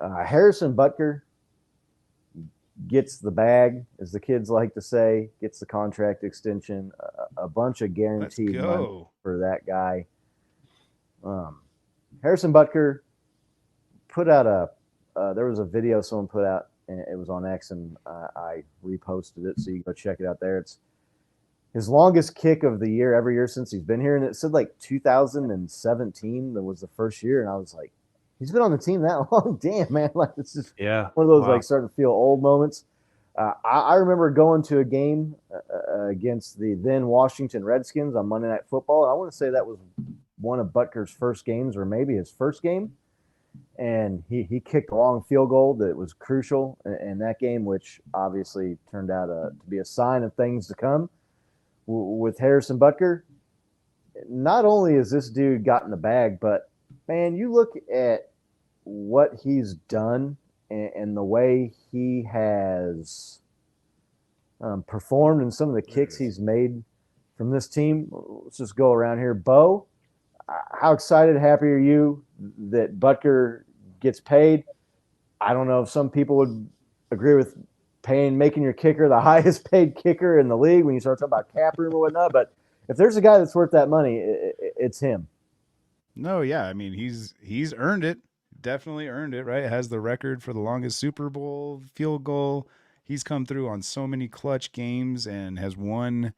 Harrison Butker gets the bag, as the kids like to say, gets the contract extension, a bunch of Let's guaranteed money go. for that guy. Um, Harrison Butker put out there was a video someone put out, and it was on X, and I reposted it, so you can go check it out there. It's his longest kick of the year every year since he's been here, and it said like 2017 that was the first year, and I was like, he's been on the team that long. Damn, man, like it's just Yeah. one of those Wow. like starting to feel old moments. I remember going to a game against the then Washington Redskins on Monday Night Football. I want to say that was one of Butker's first games, or maybe his first game, and he kicked a long field goal that was crucial in that game, which obviously turned out to be a sign of things to come. With Harrison Butker, not only has this dude gotten the bag, but man, you look at what he's done and the way he has performed and some of the kicks he's made from this team. Let's just go around here. Bo, how excited, happy are you that Butker gets paid? I don't know if some people would agree with making your kicker the highest paid kicker in the league when you start talking about cap room or whatnot. But if there's a guy that's worth that money, it's him. No, yeah. I mean, he's earned it. Definitely earned it, right? Has the record for the longest Super Bowl field goal. He's come through on so many clutch games and has won.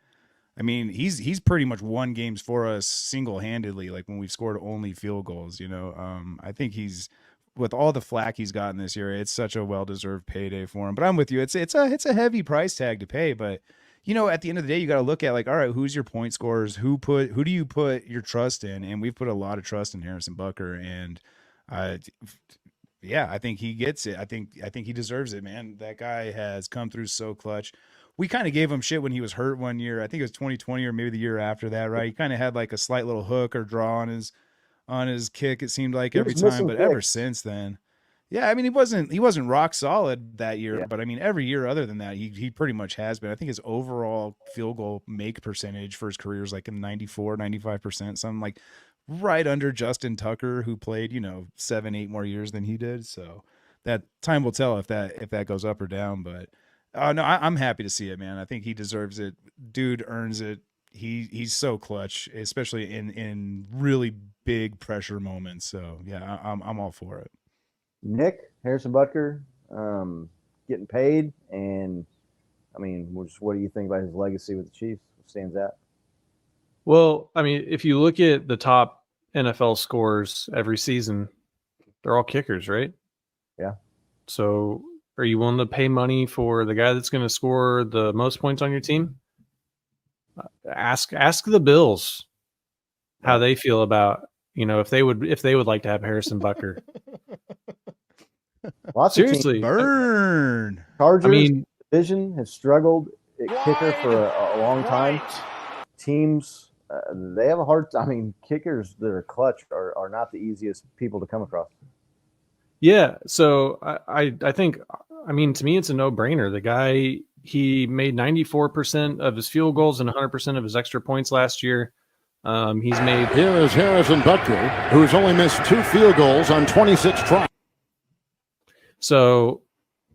I mean, he's pretty much won games for us single-handedly, like when we've scored only field goals, you know. I think he's with all the flack he's gotten this year, it's such a well-deserved payday for him. But I'm with you. It's a heavy price tag to pay, but you know, at the end of the day, you got to look at like, all right, who's your point scorers? Who do you put your trust in? And we've put a lot of trust in Harrison Butker, and uh, yeah, I think he gets it. I think he deserves it, man. That guy has come through so clutch. We kind of gave him shit when he was hurt one year. I think it was 2020 or maybe the year after that, right? He kind of had like a slight little hook or draw on his kick. It seemed like He every was time, missing but ever kicks. since then, yeah. I mean, he wasn't rock solid that year, Yeah. but I mean, every year other than that, he pretty much has been. I think his overall field goal make percentage for his career is like in 94, 95%, something like right under Justin Tucker, who played, 7, 8 more years than he did. So that time will tell if that goes up or down. But no, I'm happy to see it, man. I think he deserves it. Dude earns it. He's so clutch, especially in really big pressure moments. So yeah, I'm all for it. Nick, Harrison Butker, getting paid, and I mean, what do you think about his legacy with the Chiefs? What stands out? Well, I mean, if you look at the top NFL scores every season, they're all kickers, right? Yeah. So are you willing to pay money for the guy that's going to score the most points on your team? Ask the Bills how they feel about, if they would like to have Harrison Butker. Lots Seriously. of teams. Burn. Chargers I mean, division has struggled at kicker for a long time. Teams, they have a hard. I mean, kickers that are clutch are not the easiest people to come across. yeah. So I think, I mean, to me, it's a no-brainer. The guy, he made 94% of his field goals and 100% of his extra points last year. He's made. Here is Harrison Butker, who's only missed 2 field goals on 26 tries. So,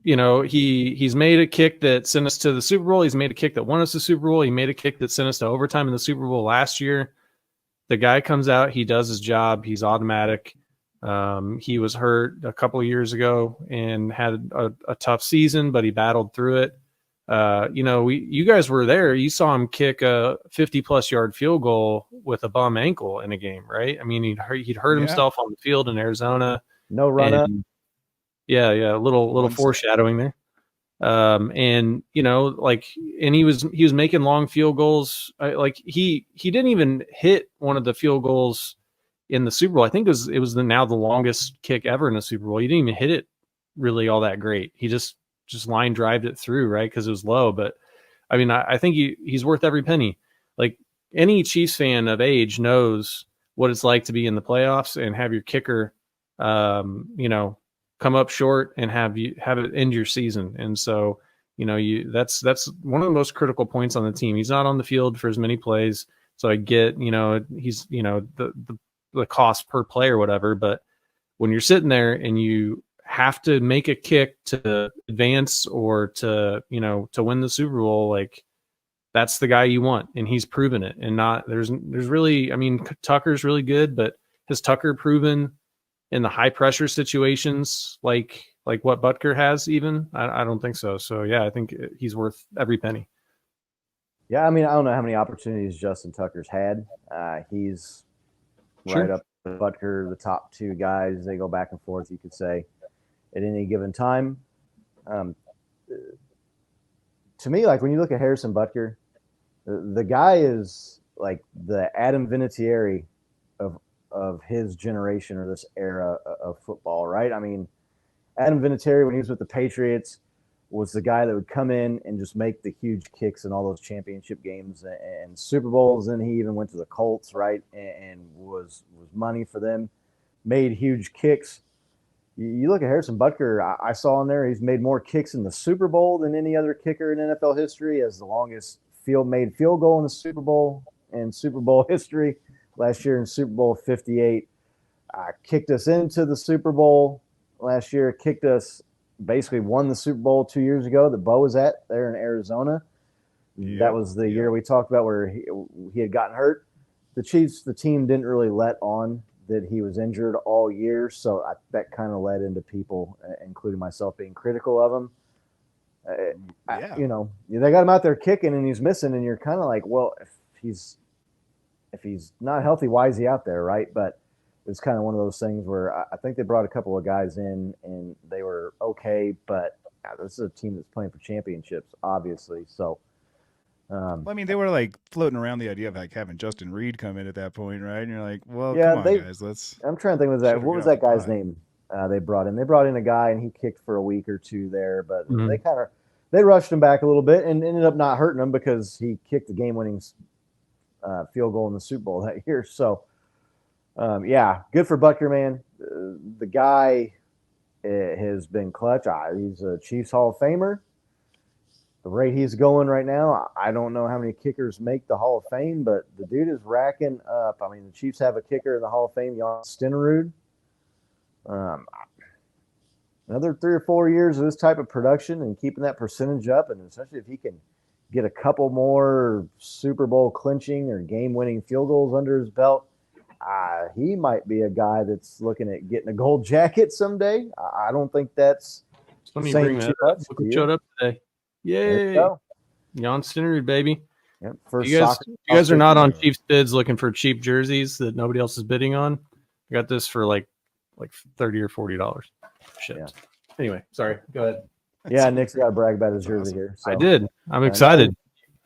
he's made a kick that sent us to the Super Bowl. He's made a kick that won us the Super Bowl. He made a kick that sent us to overtime in the Super Bowl last year. The guy comes out, he does his job. He's automatic. He was hurt a couple of years ago and had a tough season, but he battled through it. You guys were there. You saw him kick a 50-plus yard field goal with a bum ankle in a game, right? I mean, he'd hurt himself on the field in Arizona. No run up. Yeah, a little foreshadowing there. And he was making long field goals. He didn't even hit one of the field goals in the Super Bowl. I think it was now the longest kick ever in a Super Bowl. He didn't even hit it really all that great. He just line drived it through, right? Because it was low. But I mean, I think he's worth every penny. Like any Chiefs fan of age knows what it's like to be in the playoffs and have your kicker, come up short and have it end your season. And so, that's one of the most critical points on the team. He's not on the field for as many plays. So I get, he's, the cost per play or whatever, but when you're sitting there and you have to make a kick to advance or to win the Super Bowl, like that's the guy you want, and he's proven it. And not there's really, I mean, Tucker's really good, but has Tucker proven in the high pressure situations like what Butker has? Even I don't think so. So yeah, I think he's worth every penny. Yeah, I mean, I don't know how many opportunities Justin Tucker's had. He's right up with Butker, the top two guys. They go back and forth, you could say, at any given time. To me, like when you look at Harrison Butker, the guy is like the Adam Vinatieri of his generation or this era of football, right? I mean, Adam Vinatieri, when he was with the Patriots, was the guy that would come in and just make the huge kicks in all those championship games and Super Bowls. And he even went to the Colts, right, and was money for them, made huge kicks. You look at Harrison Butker, I saw in there, he's made more kicks in the Super Bowl than any other kicker in NFL history, as the longest field goal in the Super Bowl in Super Bowl history. Last year in Super Bowl 58, kicked us into the Super Bowl last year, basically won the Super Bowl 2 years ago that Bo was at there in Arizona. Yep, that was the year we talked about where he had gotten hurt. The Chiefs, the team didn't really let on that he was injured all year, so that kind of led into people, including myself, being critical of him. They got him out there kicking and he's missing, and you're kind of like, well, if he's not healthy, why is he out there, right? But it's kind of one of those things where I think they brought a couple of guys in and they were okay, but this is a team that's playing for championships, obviously. So, I mean, they were like floating around the idea of like having Justin Reed come in at that point, right? And you're like, well, come on, guys, let's. I'm trying to think what was that guy's name? They brought in. They brought in a guy and he kicked for a week or two there, but they rushed him back a little bit and ended up not hurting him because he kicked the game-winning field goal in the Super Bowl that year. So, good for Butker, man. The guy has been clutch. He's a Chiefs Hall of Famer. The rate he's going right now, I don't know how many kickers make the Hall of Fame, but the dude is racking up. I mean, the Chiefs have a kicker in the Hall of Fame, Jan Stenerud. Another 3 or 4 years of this type of production and keeping that percentage up, and especially if he can get a couple more Super Bowl clinching or game-winning field goals under his belt, he might be a guy that's looking at getting a gold jacket someday. I don't think that's funny you bring that up. Look who showed up today. Yay! Jan Stenerud, baby. Yep. You guys are not on Chiefs bids looking for cheap jerseys that nobody else is bidding on. I got this for like $30 or $40. Shit. Yeah. Anyway, sorry. Go ahead. Yeah, Nick's got to brag about his jersey here. So. I did. I'm excited.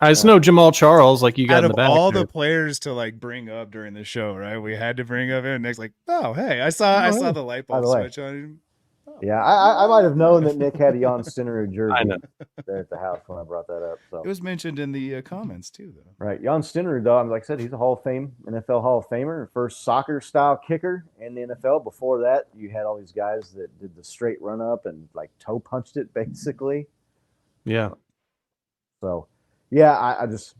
It's no Jamal Charles like you got in the back. Out of all the players to like bring up during the show, right? We had to bring up him. Nick's like, oh hey, I saw the light bulb switch on him. Oh. Yeah, I might have known that Nick had a Jan Stenerud jersey there at the house when I brought that up. So it was mentioned in the comments too, though. Right, Jan Stenerud, though, like I said, he's a Hall of Fame, NFL Hall of Famer, first soccer-style kicker in the NFL. Before that, you had all these guys that did the straight run-up and like toe punched it, basically. Yeah. So, yeah, I just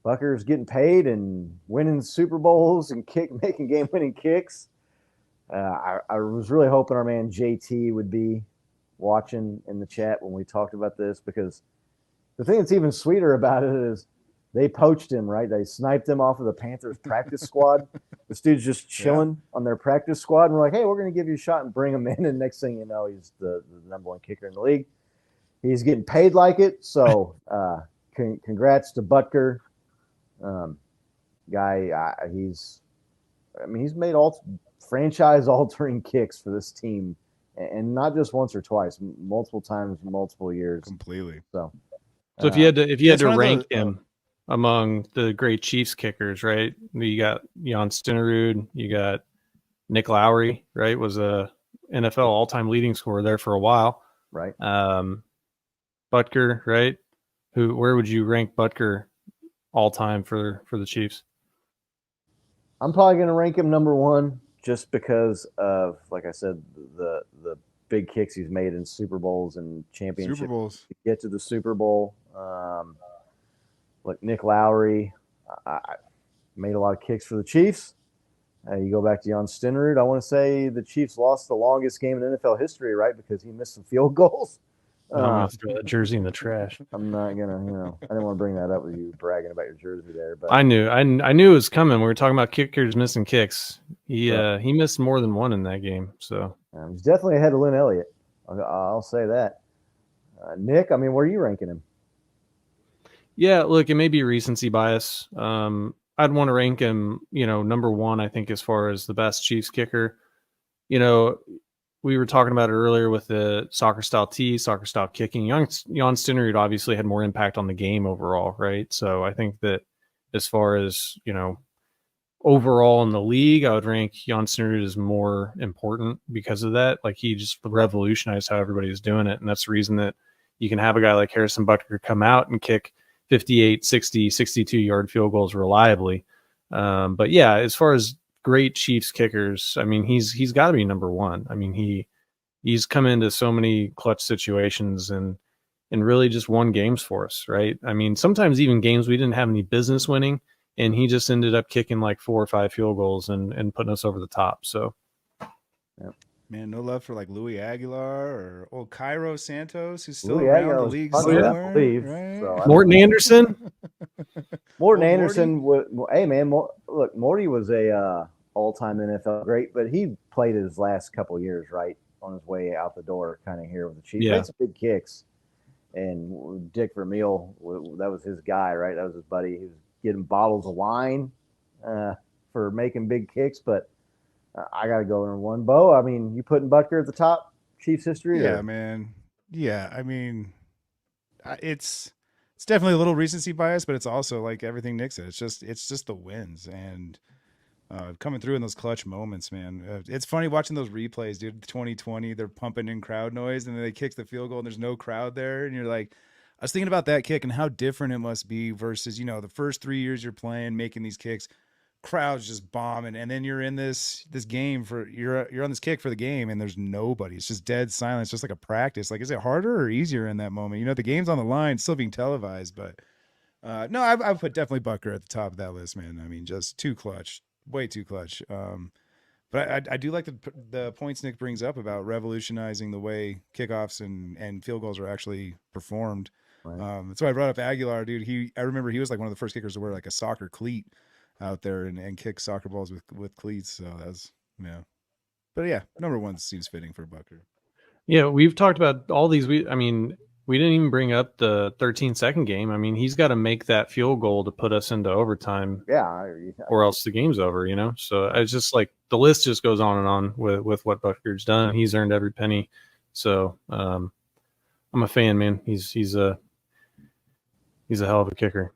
Butker's getting paid and winning Super Bowls and making game-winning kicks. I was really hoping our man JT would be watching in the chat when we talked about this, because the thing that's even sweeter about it is they poached him, right? They sniped him off of the Panthers practice squad. This dude's just chilling on their practice squad, and we're like, hey, we're going to give you a shot and bring him in. And next thing you know, he's the number one kicker in the league. He's getting paid like it. So congrats to Butker. He's made all franchise-altering kicks for this team, and not just once or twice, multiple times, multiple years. Completely. So if you had to rank him among the great Chiefs kickers, right? You got Jan Stenerud, you got Nick Lowry, right? Was a NFL all-time leading scorer there for a while, right? Butker, right? Where would you rank Butker all-time for the Chiefs? I'm probably going to rank him number one, just because of, like I said, the big kicks he's made in Super Bowls and championships. Super Bowls. To get to the Super Bowl. Like Nick Lowry, I made a lot of kicks for the Chiefs. You go back to Jan Stinrud. I want to say the Chiefs lost the longest game in NFL history, right? Because he missed some field goals. I'm gonna throw that jersey in the trash. I'm not gonna, I didn't want to bring that up with you bragging about your jersey there, but I knew it was coming. We were talking about kickers missing kicks. He missed more than one in that game. So he's definitely ahead of Lynn Elliott. I'll say that. Nick, I mean, where are you ranking him? Yeah, look, it may be recency bias. I'd want to rank him, number one, I think, as far as the best Chiefs kicker. We were talking about it earlier with the soccer style tee, soccer style kicking. Jan Stinrud obviously had more impact on the game overall, right? So I think that as far as, overall in the league, I would rank Jan Stinrud as more important because of that. Like, he just revolutionized how everybody is doing it. And that's the reason that you can have a guy like Harrison Butker come out and kick 58, 60, 62-yard field goals reliably. But yeah, as far as great Chiefs kickers, I mean, he's got to be number one. I mean, he's come into so many clutch situations and really just won games for us, right? I mean, sometimes even games we didn't have any business winning, and he just ended up kicking like 4 or 5 field goals and putting us over the top. So, yep. Man, no love for like Louis Aguilar or old Cairo Santos, who's still Louis around Aguilar the was league punted, somewhere. I believe. Right? So Morton Anderson. Morton Anderson. Hey man, look, Morty was a all-time NFL great, but he played his last couple of years right on his way out the door, kind of here with the Chiefs. Yeah. Made some big kicks, and Dick Vermeil, that was his guy, right? That was his buddy. He was getting bottles of wine for making big kicks, but I got to go in one. Bo, I mean, you putting Butker at the top Chiefs history? Yeah, man. Yeah, I mean, it's definitely a little recency bias, but it's also like everything Nick said. It's just the wins and coming through in those clutch moments, man. It's funny watching those replays, dude. 2020, they're pumping in crowd noise, and then they kick the field goal, and there's no crowd there, and you're like, I was thinking about that kick and how different it must be versus the first 3 years you're playing, making these kicks. Crowds just bombing, and then you're in this game you're on this kick for the game, and there's nobody. It's just dead silence, just like a practice. Like, is it harder or easier in that moment? The game's on the line, still being televised, but no, I put definitely Butker at the top of that list, man. I mean, just too clutch, way too clutch. But I do like the points Nick brings up about revolutionizing the way kickoffs and field goals are actually performed. Right. That's why I brought up Aguilar, dude. I remember he was like one of the first kickers to wear like a soccer cleat out there and kick soccer balls with cleats. So that's, yeah. But yeah, number one seems fitting for Butker. Yeah, we've talked about all these. We didn't even bring up the 13-second game. I mean, he's got to make that field goal to put us into overtime. Yeah. Or else the game's over, So it's just like the list just goes on and on with what Butker's done. He's earned every penny. So I'm a fan, man. He's a hell of a kicker.